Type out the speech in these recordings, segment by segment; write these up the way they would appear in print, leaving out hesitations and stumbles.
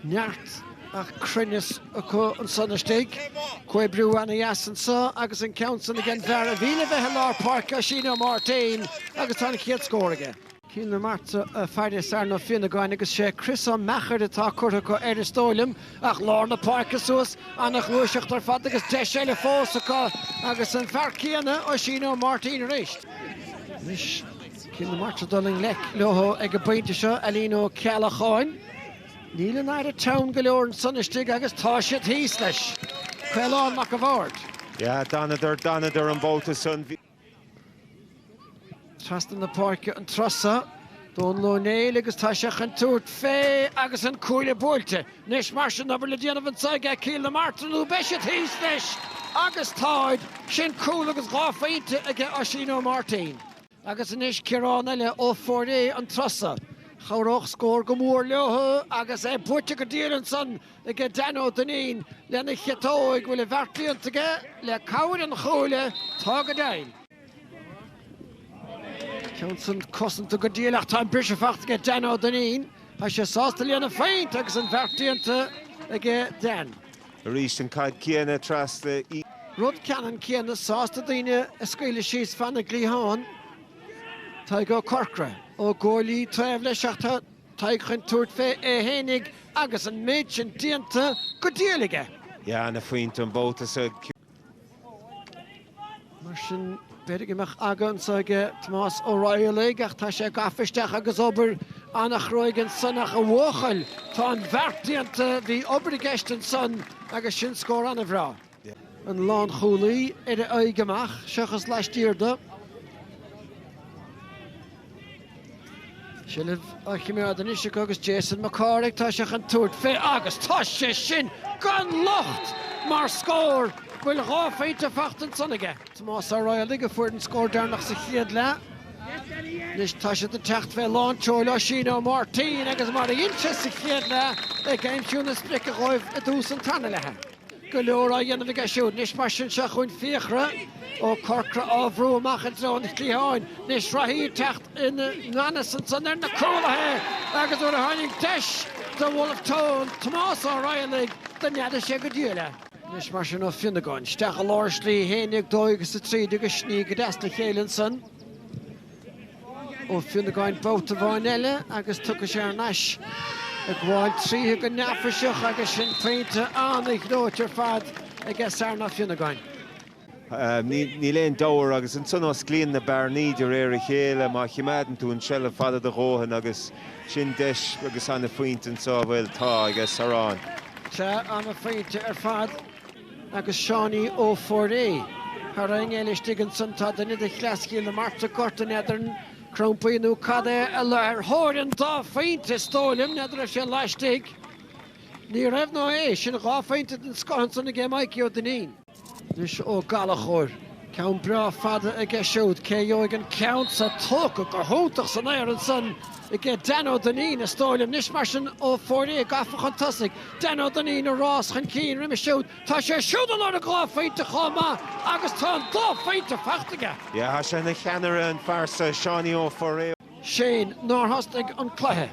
Neart ach crinnes acu an sunnastig. Cui brew anna yasan sa, agus an council again Vera Vila Vehelar Park Ashino Martin, agus tan kiet score again. Cíl Martra Friday Sarno Fina going agus sé Chris on Macher de tá curta go Stolum ach Lorna Parkasus anach luiseach tar fad agus deisele fós agus an farciana Ashino Martin reist. Mish Cíl Martra dulling lek loho ag a bainte seo Alino Calacháin. Níl an aire town galore an sunnastig agus tá siad hís leis. Quelán mac a bhard. Yeah, Donadur an bóta sun. Trastan na park an trosa. Don Lonéil agus tá seach an túirt fé agus an cúile búilte. Nis mar sin na bhfuil déanamh an saige Cíl Martra nó beisiad hís leis. Agus táid sin cúil agus gáfainte ag Ashino Martin. Agus inis cirán eile ó Fordé an trosa. Chawroch score go mór leotha agus búite go díann san ag Dano Danín lena chetóig bhfuil bhartíontaige le cabhair an chúile tá go dail. Johnson cosanta go díalach tá brise facht ag Dano Danín a sé sásta líana féint agus an bhartíonta ag Dan. Rís an cad céanna trasta í. Rud ceann céanna sásta daoine a scaoile síos fanna glíháin tá go Corcra. O Górlí tref leis seachta taig chun túirt fé hénig agus an méid sin dianta go díalige. Ja, na faoint an bóta sa. Mar sin beidir imach agan saige Tomás O'Reilly ach tá sé gafisteach agus obair annach roigan sanach a bhuachail tá an bhartíanta bhí obair gestan san agus sin scór anna bhrá. An lán chúlaí ar a aigeach seachas leistíirda. Shilliv a chimera den isig agus Jason McCarrick tá seach an túirt fé agus tá sé sin gan locht mar scór bhfuil gáfeinte fachtan sonnige. Tomás O'Reilly go fuair an scór darnach sa chiad le. Nis tá sé den techt fé lánseoil Ashino Martin agus mar a inche sa chiad le ag aimsiúna spric a roibh a dús an tanna lethe. Go leor a dhéanamh a siúd, nis mar sin se chuin fiachra ó Corcra ábhrú amach an trón Clíháin. Nis rahíí techt in Nanasan san ar na cólathe agus úr a tháinig deis do bhFear Tomás O'Reilly den neada sé go díile. Nis mar sin ó Finnegáin, steach a láirslí héananig dóigus a tríd agus sní go deas na chéileann san. Ó Finnegáin bóta bháin eile agus tucha sé ar nais. Ag bháil tríthe go neafriseach agus sin féinte annaigh dóitir fad ag sarna Finnegáin. Ní léon dóir agus an son os glíonn na bearníidir ar a chéile má chiimeadan tú an seile fada do róhan agus sin deis agus anna faointeann sa bhfuil tá agus arán. Se anna féinte ar fad agus Seánaí ó Fordé. Har ein eileistigh an san tá den idir chleascíil na Martra corta neidirn Crumpaí nó cadé a leir thóirann dá féinte stólim neidir a sé leistigh. Ní raibh ná sin gá féinte den scohan san na géimeaici ó Danín. Nus ó Galachóir, ceann bra fada a gceisiúd, cé óig an ceann sa tóca go thóntaach san éireann san i gé Dano Danín a stólim nis mar sin ó Fordé gafach an tasig. Dano Danín a rás chan cín rim a siúd, tá sé siúd a lár a gá féinte chomá agus tá an dá féinte fachtaige. Ja, ha sé na cheanara an farsa Seánaí ó Fordé. Shane nár hastig an cluthe.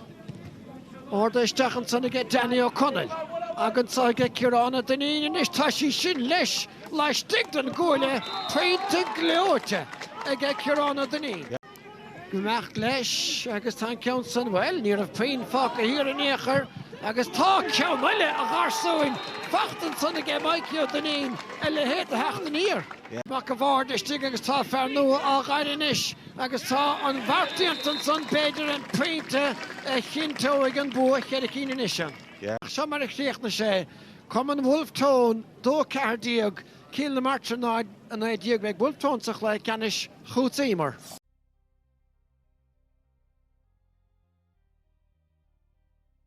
Orda istechan san a gé Danny O'Connell. Agan saige Ciaránna Danín is tá sí sin leis leistigh den gúile féinte gleoirte a gé Ciaránna Danín. Gmeacht leis agus tá ceann san bhfuil ní raibh féin fach a hir an éair agus tá ceann eile a gharsúin fachtan san a géimeaici ó Danín eile héad a heachtan ír. Mac a bhard istigh agus tá fear nua á gaiireann is agus tá an bhartíontan san beidir an péinte a chintóigh an bua chéad a cíine isise. Seo mar a chríochna sé, cum an Bhulf dó cehardíag Cíl Martra náid an éideag beag Bhulftónsach le ceannis chútaímar.